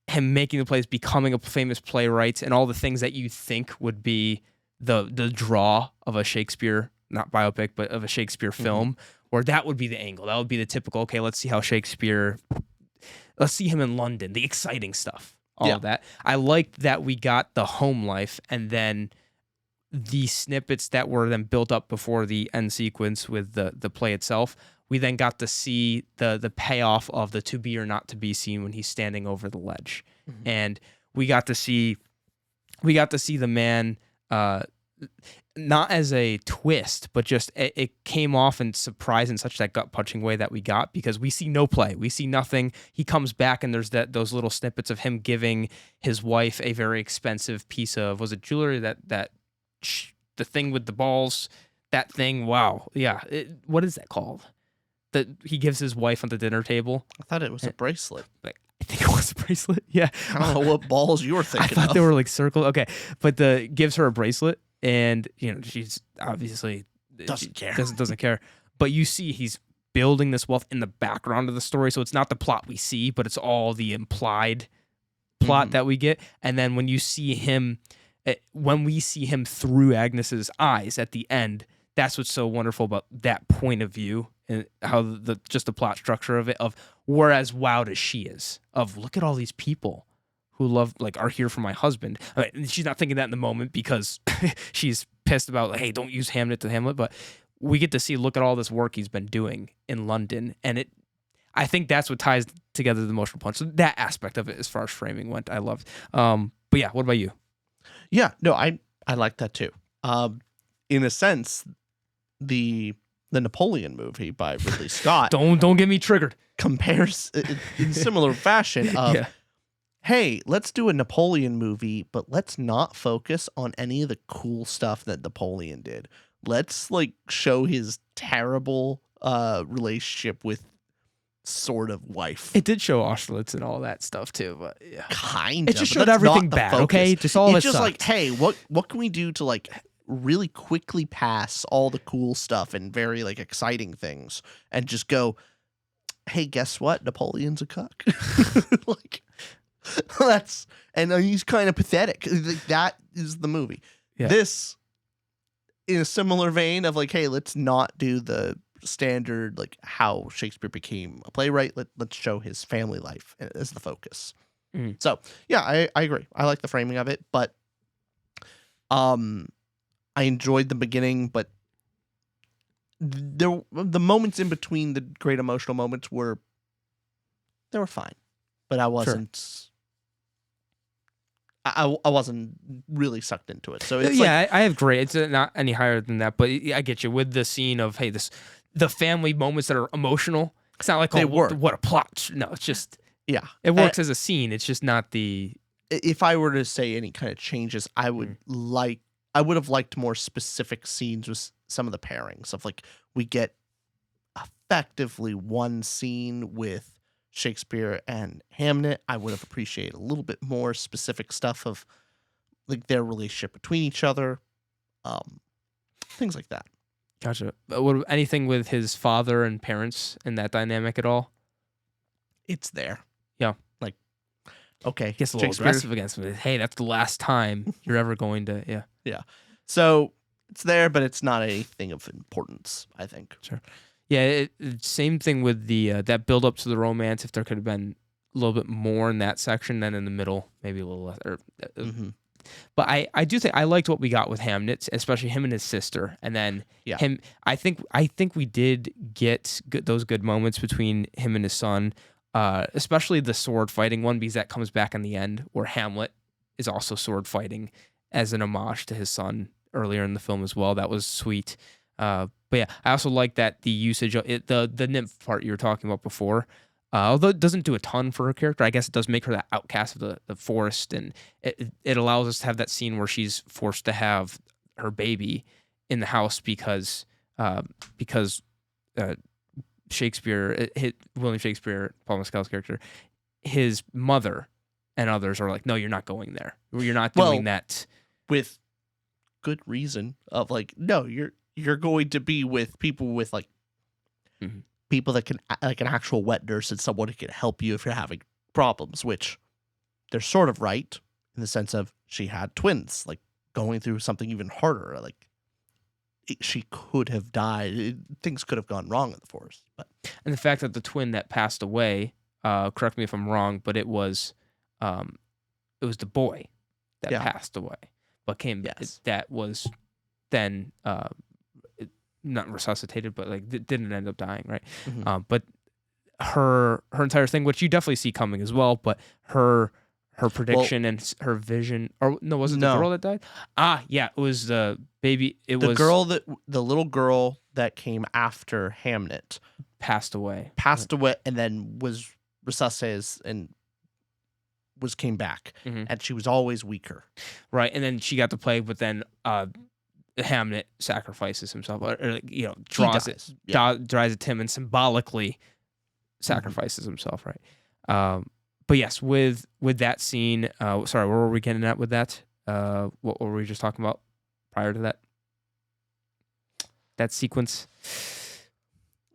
him making the plays, becoming a famous playwright, and all the things that you think would be the draw of a Shakespeare, not biopic, but of a Shakespeare film, where that would be the angle. That would be the typical, okay, let's see him in London, the exciting stuff, all of that. I liked that we got the home life, and then the snippets that were then built up before the end sequence with the play itself. We then got to see the payoff of the to be or not to be scene when he's standing over the ledge, and we got to see the man not as a twist, but just it came off in surprise in such that gut punching way that we got, because we see no play, we see nothing. He comes back and there's those little snippets of him giving his wife a very expensive piece of, was it jewelry, the thing with the balls, that thing. Wow, yeah. What is that called? That he gives his wife on the dinner table. I thought it was a bracelet. I think it was a bracelet. Yeah. I don't know what balls you were thinking. I thought they were like circle. Okay, but gives her a bracelet, and she's obviously doesn't care. Doesn't care. But you see, he's building this wealth in the background of the story, so it's not the plot we see, but it's all the implied plot that we get. And then when we see him through Agnes's eyes at the end, that's what's so wonderful about that point of view, and how the plot structure of it, of we're as wowed as she is, of look at all these people who are here for my husband. I mean, she's not thinking that in the moment because she's pissed about, like, hey, don't use Hamnet to Hamlet, but we get to see, look at all this work he's been doing in London, and I think that's what ties together the emotional punch. So that aspect of it, as far as framing went, I loved. But yeah, what about you? Yeah, no, I like that too. In a sense, the Napoleon movie by Ridley Scott don't get me triggered, compares in similar fashion of, hey, let's do a Napoleon movie, but let's not focus on any of the cool stuff that Napoleon did. Let's show his terrible relationship with sort of wife. It did show Austerlitz and all that stuff too, but yeah, kind of. It just showed everything bad. Focus. Okay, just all it's it just sucked. Hey, what can we do to really quickly pass all the cool stuff and very exciting things, and just go, hey, guess what? Napoleon's a cuck. And he's kind of pathetic. That is the movie. Yeah. This, in a similar vein of hey, let's not do the standard how Shakespeare became a playwright. Let's show his family life as the focus. So yeah, I agree. I like the framing of it, but I enjoyed the beginning, but the moments in between the great emotional moments were fine, but I wasn't. Sure. I wasn't really sucked into it. So it's I have great. It's not any higher than that, but I get you with the scene of, hey, the family moments that are emotional. It's not like what a plot. No, it's just it works as a scene. It's just not the. If I were to say any kind of changes, I would have liked more specific scenes with some of the pairings of we get effectively one scene with Shakespeare and Hamnet. I would have appreciated a little bit more specific stuff of their relationship between each other, things like that. Gotcha. Anything with his father and parents and that dynamic at all? It's there. Yeah. Okay. Gets a little aggressive against me. Hey, that's the last time you're ever going to. Yeah. Yeah. So it's there, but it's not anything of importance, I think. Sure. Yeah. Same thing with the that build up to the romance. If there could have been a little bit more in that section than in the middle, maybe a little less. But I do think I liked what we got with Hamnet, especially him and his sister, and then him. I think we did get those good moments between him and his son, especially the sword fighting one, because that comes back in the end where Hamlet is also sword fighting as an homage to his son earlier in the film as well. That was sweet. But yeah, I also like that the usage of it, the nymph part you were talking about before. Although it doesn't do a ton for her character, I guess it does make her that outcast of the forest, and it allows us to have that scene where she's forced to have her baby in the house because Shakespeare, William Shakespeare, Paul Mescal's character, his mother and others are like, no, you're not going there. You're not doing that. With good reason of no, you're going to be with people with Mhm. People that can, like an actual wet nurse and someone who can help you if you're having problems, which they're sort of right in the sense of she had twins, like going through something even harder. Like she could have died. Things could have gone wrong in the forest. But And the fact that the twin that passed away, correct me if I'm wrong, but it was the boy that yeah, passed away, but yes, that was then not resuscitated, but like didn't end up dying, right? hmm But her entire thing, which you definitely see coming as well, but her well, prediction and her vision, or no, was it the no, girl that died? Yeah, it was the baby. It the was girl that the little girl that came after Hamnet passed away. passed away and then was resuscitated and came back, Mhm. and she was always weaker. Right, and then she got the plague, but then Hamnet sacrifices himself, or He dies. Yeah. draws it to him and symbolically sacrifices himself, right? But yes, with that scene, sorry, where were we getting at with that? What were we just talking about prior to that? That sequence.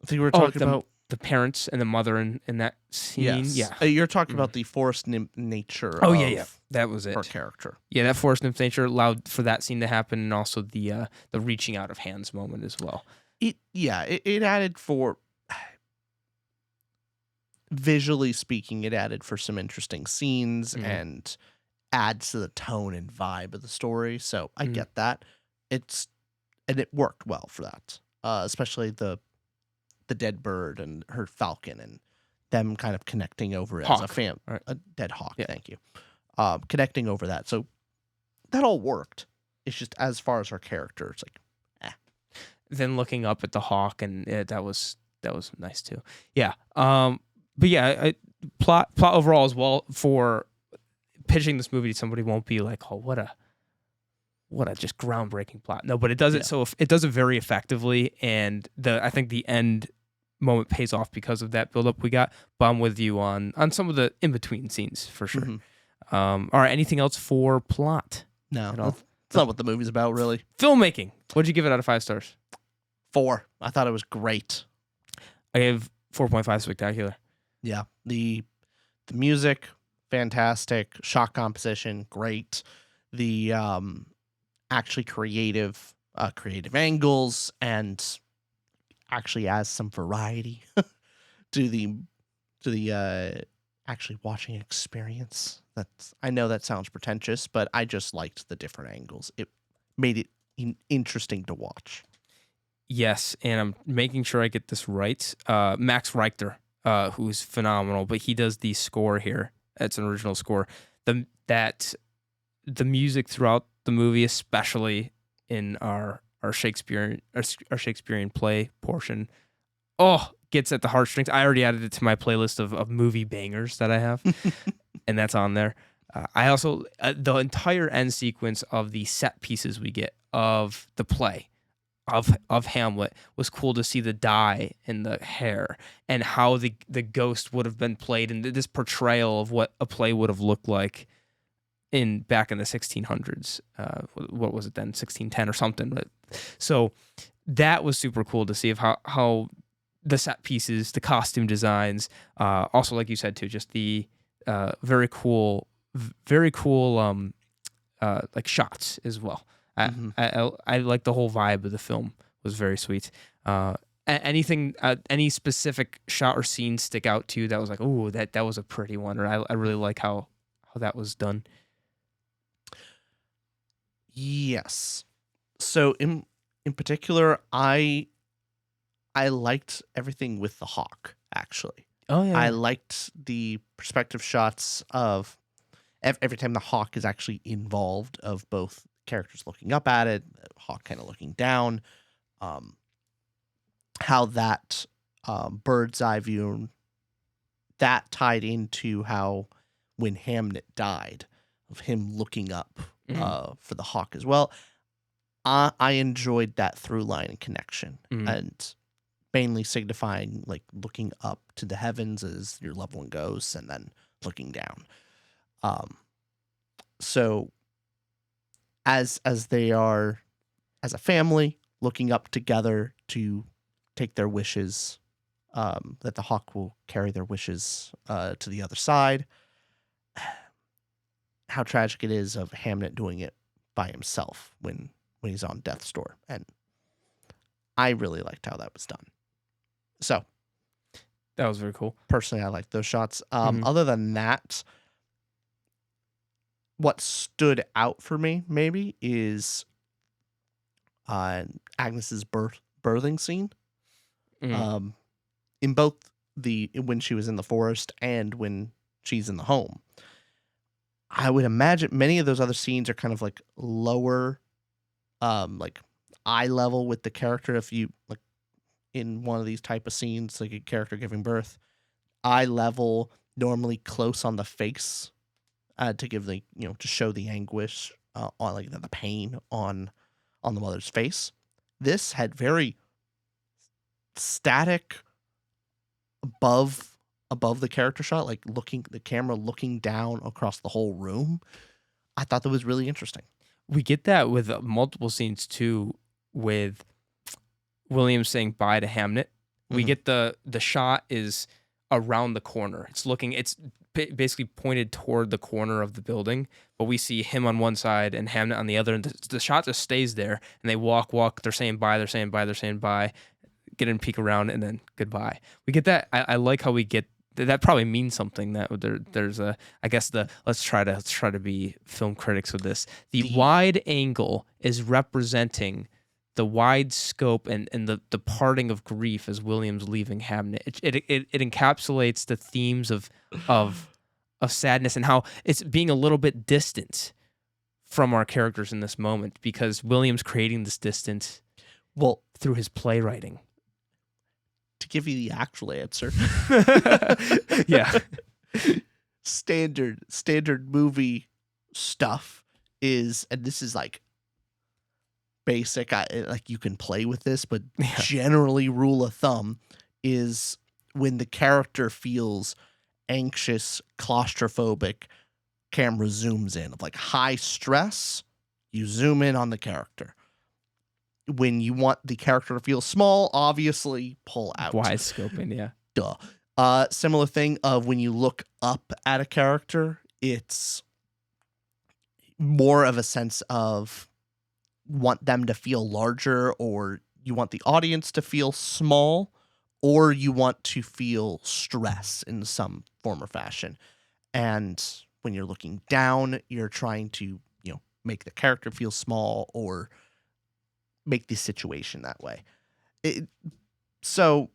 I think we were talking about the parents and the mother in that scene. yes. Yeah. You're talking about the forest nymph nature. Oh of yeah. That was it. her character. Yeah, that forced nymph nature allowed for that scene to happen, and also the reaching out of hands moment as well. It added for visually speaking, it added for some interesting scenes and adds to the tone and vibe of the story. So I get that. And it worked well for that. Especially the dead bird and her falcon and them kind of connecting over Hawk, as a right. a dead hawk. Yeah. Thank you. Connecting over that. So that all worked. It's just as far as her character, it's like, Then looking up at the hawk, and that was nice too. Yeah. But yeah, plot overall as well for pitching this movie to somebody won't be like, oh, what a just groundbreaking plot. No, but it does it. Yeah. So it does it very effectively, and I think the end moment pays off because of that buildup we got. But I'm with you on some of the in between scenes for sure. All right, anything else for plot? No, at all? that's not what the movie's about, really. Filmmaking. What'd you give it out of 5 stars? 4. I thought it was great. I gave 4.5 spectacular. Yeah, the music, fantastic. Shot composition, great. The actually creative angles, and actually adds some variety to the actually watching experience. I know that sounds pretentious, but I just liked the different angles. It made it interesting to watch. Yes, and I'm making sure I get this right. Max Richter, who's phenomenal, but he does the score here. It's an original score. The music throughout the movie, especially in our Shakespearean play portion, gets at the heartstrings. I already added it to my playlist of movie bangers that I have, and that's on there. I also the entire end sequence of the set pieces we get of the play of Hamlet was cool to see the dye in the hair and how the ghost would have been played, and this portrayal of what a play would have looked like back in the 1600s. What was it then, 1610 or something? But so that was super cool to see of how the set pieces, the costume designs, also like you said too, just the very cool like shots as well. I like the whole vibe of the film was very sweet. Anything, any specific shot or scene stick out to you that was like, oh, that was a pretty one, or I really like how that was done. Yes. So in particular, I liked everything with the hawk, actually. Oh yeah. I liked the perspective shots of every time the hawk is actually involved, of both characters looking up at it, hawk kind of looking down, how that bird's eye view, that tied into how when Hamnet died, of him looking up for the hawk as well. I enjoyed that through line and connection, and mainly signifying like looking up to the heavens as your loved one goes, and then looking down. So as they are as a family looking up together to take their wishes that the hawk will carry their wishes to the other side. How tragic it is of Hamnet doing it by himself when he's on death's door. And I really liked how that was done. So That was very cool. personally, I like those shots. Mhm. Other than that, what stood out for me maybe is Agnes's birthing scene. Mhm. In both when she was in the forest and when she's in the home. I would imagine many of those other scenes are kind of like lower, like eye level with the character. If you like in one of these type of scenes, like a character giving birth, eye level, normally close on the face, to give the to show the anguish on like the pain on the mother's face. This had very static above the character shot, like the camera looking down across the whole room. I thought that was really interesting. We get that with multiple scenes too, with William saying bye to Hamnet. We Mhm. get the shot is around the corner. It's basically pointed toward the corner of the building, but we see him on one side and Hamnet on the other, and the shot just stays there. And they walk. They're saying bye. They're saying bye. They're saying bye. Get in, peek around, and then goodbye. We get that. I like how we get. That probably means something. That there's a. I guess let's try to be film critics with this. The wide angle is representing the wide scope and the parting of grief as William's leaving Hamnet. It encapsulates the themes of sadness and how it's being a little bit distant from our characters in this moment because William's creating this distance Well, through his playwriting. to give you the actual answer, Yeah. standard movie stuff is, and this is like basic, like you can play with this, but Yeah. generally rule of thumb is when the character feels anxious, claustrophobic, camera zooms in. Of like high stress, you zoom in on the character. When you want the character to feel small, obviously pull out. Wide scoping, yeah. Duh. Similar thing of when you look up at a character, it's more of a sense of want them to feel larger, or you want the audience to feel small, or you want to feel stress in some form or fashion. And when you're looking down, you're trying to, make the character feel small or make the situation that way. So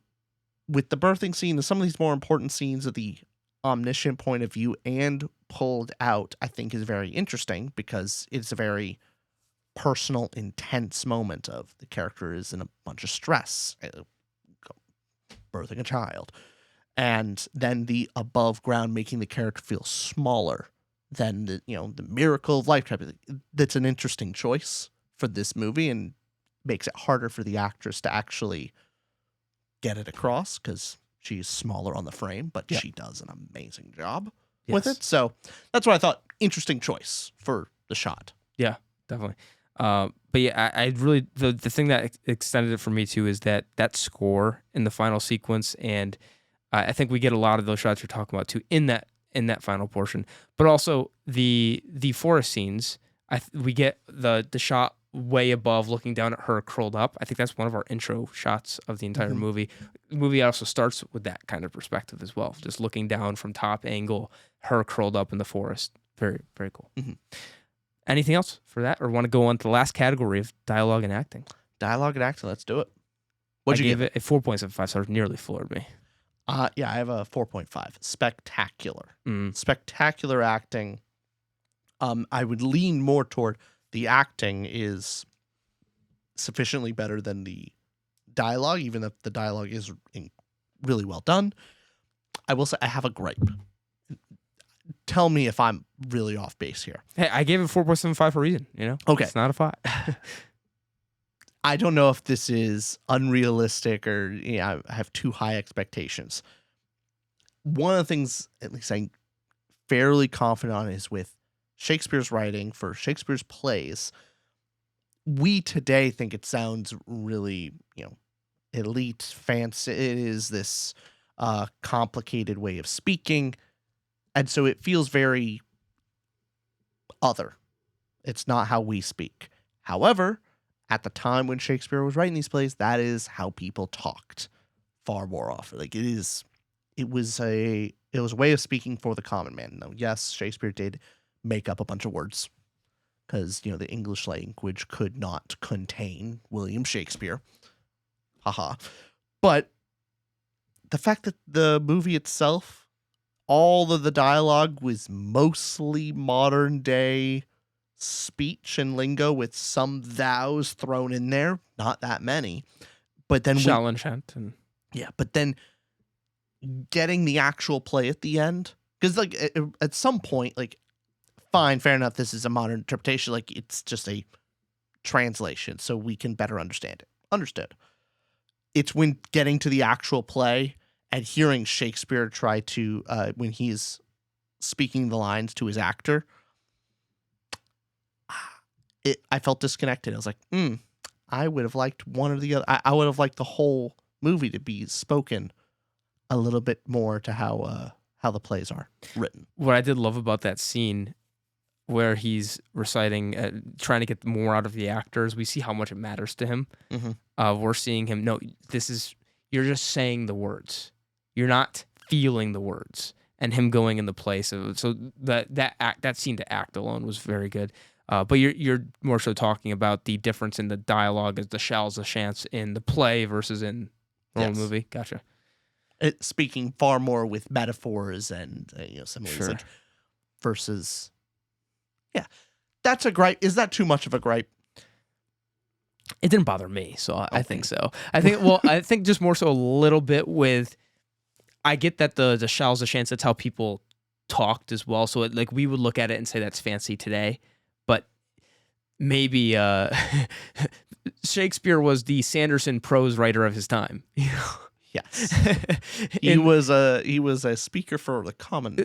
with the birthing scene and some of these more important scenes of the omniscient point of view and pulled out, I think is very interesting because it's a very personal, intense moment of the character is in a bunch of stress, birthing a child. And then the above ground making the character feel smaller than the miracle of life type of thing. That's an interesting choice for this movie and makes it harder for the actress to actually get it across because she's smaller on the frame, but she does an amazing job with it. So that's what I thought. Interesting choice for the shot. Yeah, definitely. But yeah, I really the thing that extended it for me too is that score in the final sequence, and I think we get a lot of those shots you're talking about too in that final portion. But also the forest scenes, we get the shot way above looking down at her curled up. I think that's one of our intro shots of the entire movie. The movie also starts with that kind of perspective as well, just looking down from top angle, her curled up in the forest. Very, very cool. Anything else for that, or want to go on to the last category of dialogue and acting? Dialogue and acting, let's do it. What'd you give it? A 4.75 stars, nearly floored me. Yeah, I have a 4.5. Spectacular. Spectacular acting. I would lean more toward the acting is sufficiently better than the dialogue, even if the dialogue is really well done. I will say I have a gripe. Tell me if I'm really off base here. Hey, I gave it 4.75 for a reason, Okay. It's not a 5. I don't know if this is unrealistic or I have too high expectations. One of the things, at least I'm fairly confident on, is with Shakespeare's writing for Shakespeare's plays, we today think it sounds really, elite, fancy. It is this complicated way of speaking, and so it feels very other. It's not how we speak. However, at the time when Shakespeare was writing these plays, that is how people talked far more often. Like it was a way of speaking for the common man. Now, yes, Shakespeare did make up a bunch of words because, the English language could not contain William Shakespeare. Haha. But the fact that the movie itself, all of the dialogue was mostly modern day speech and lingo with some thous thrown in there, not that many. But then but then getting the actual play at the end, because like at some point, like, fine, fair enough, this is a modern interpretation, like it's just a translation so we can better understand it. Understood. It's when getting to the actual play and hearing Shakespeare try to when he's speaking the lines to his actor, I felt disconnected. I was like, I would have liked one or the other. I would have liked the whole movie to be spoken a little bit more to how the plays are written. What I did love about that scene where he's reciting, trying to get more out of the actors, we see how much it matters to him. Mm-hmm. We're seeing him, no, you're just saying the words. You're not feeling the words. And him going in the place of, so that scene to act alone was very good. But you're more so talking about the difference in the dialogue as the shalls, the shants in the play versus in the normal movie. Gotcha. It's speaking far more with metaphors and similes, Sure. like, versus, yeah, that's a gripe. Is that too much of a gripe? It didn't bother me, so I think so. I think just more so a little bit with. I get that the shalls, the shants, that's how people talked as well. So like we would look at it and say that's fancy today, but maybe Shakespeare was the Sanderson prose writer of his time. Yes, he was a speaker for the common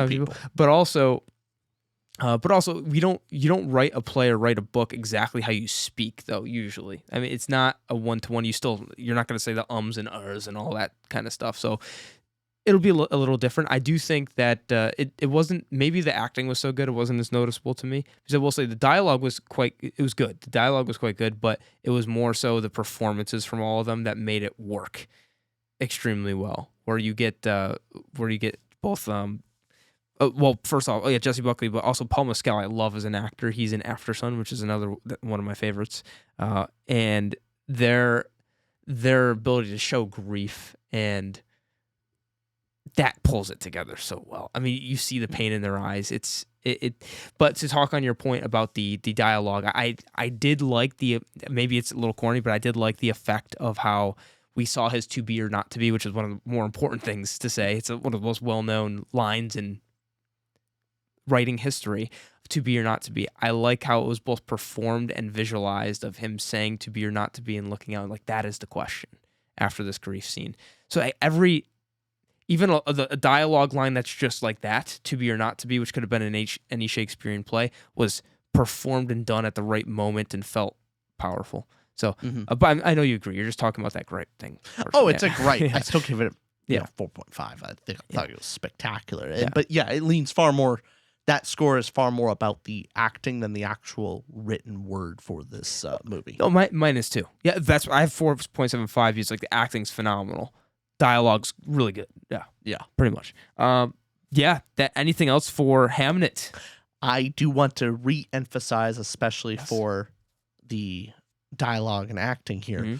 people. But also, you don't write a play or write a book exactly how you speak, though. Usually, I mean, it's not a one-to-one. You're not going to say the ums and ers and all that kind of stuff. So it'll be a little different. I do think that it wasn't. Maybe the acting was so good it wasn't as noticeable to me. Because I will say the dialogue was good. The dialogue was quite good, but it was more so the performances from all of them that made it work extremely well. Where you get both. Well, first off, Jesse Buckley, but also Paul Mescal I love as an actor. He's in Aftersun, which is another one of my favorites. And their ability to show grief, and that pulls it together so well. I mean, you see the pain in their eyes. But to talk on your point about the dialogue, I did like maybe it's a little corny, but I did like the effect of how we saw his to be or not to be, which is one of the more important things to say. It's one of the most well-known lines in writing history, to be or not to be. I like how it was both performed and visualized of him saying to be or not to be and looking out like that is the question after this grief scene. So even a dialogue line that's just like that, to be or not to be, which could have been in any Shakespearean play, was performed and done at the right moment and felt powerful. So, but I know you agree. You're just talking about that gripe thing. It's a gripe. Yeah. I still give it 4.5. I thought it was spectacular. Yeah. But yeah, it leans far more. That score is far more about the acting than the actual written word for this movie. No, mine is too. Yeah, I have 4.75. It's like the acting's phenomenal. Dialogue's really good. Yeah, pretty much. Anything else for Hamnet? I do want to re-emphasize, especially for the dialogue and acting here,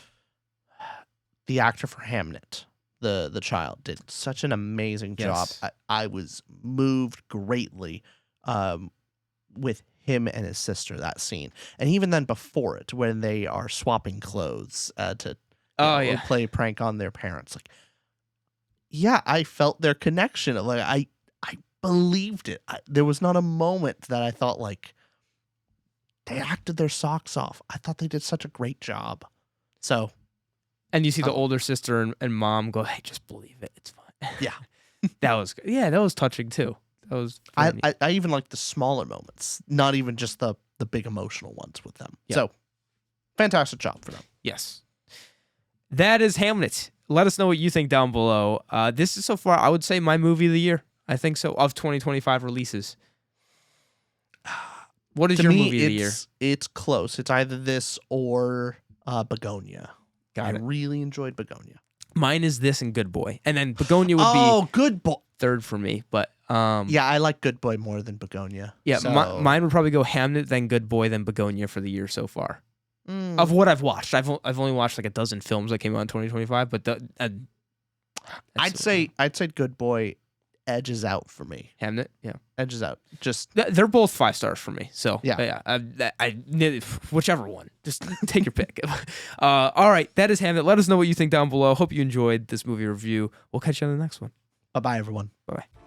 the actor for Hamnet, the child, did such an amazing job. I was moved greatly with him and his sister, that scene. And even then before it, when they are swapping clothes to play a prank on their parents. Like, I felt their connection. Like, I believed it. There was not a moment that I thought, like, they acted their socks off. I thought they did such a great job. So, and you see the older sister and mom go, "Hey, just believe it. It's fine." Yeah, that was good. Yeah, that was touching too. That was. I even like the smaller moments, not even just the big emotional ones with them. Yeah. So, fantastic job for them. Yes. That is Hamnet. Let us know what you think down below. This is so far, I would say, my movie of the year. I think so, of 2025 releases. What is To your me, movie of the year? It's close. It's either this or Begonia. Got it. Really enjoyed Begonia. Mine is this and Good Boy. And then Begonia would be Good Boy. third for me. But yeah, I like Good Boy more than Begonia. yeah, so. mine would probably go Hamnet, then Good Boy, then Begonia for the year so far. Of what I've watched. I've only watched like a dozen films that came out in 2025, but I'd say Good Boy edges out for me. Hamnet, yeah. Edges out. Just They're both 5 stars for me. So Yeah. I whichever one, just take your pick. All right, that is Hamnet. Let us know what you think down below. Hope you enjoyed this movie review. We'll catch you on the next one. bye-bye, everyone. Bye bye.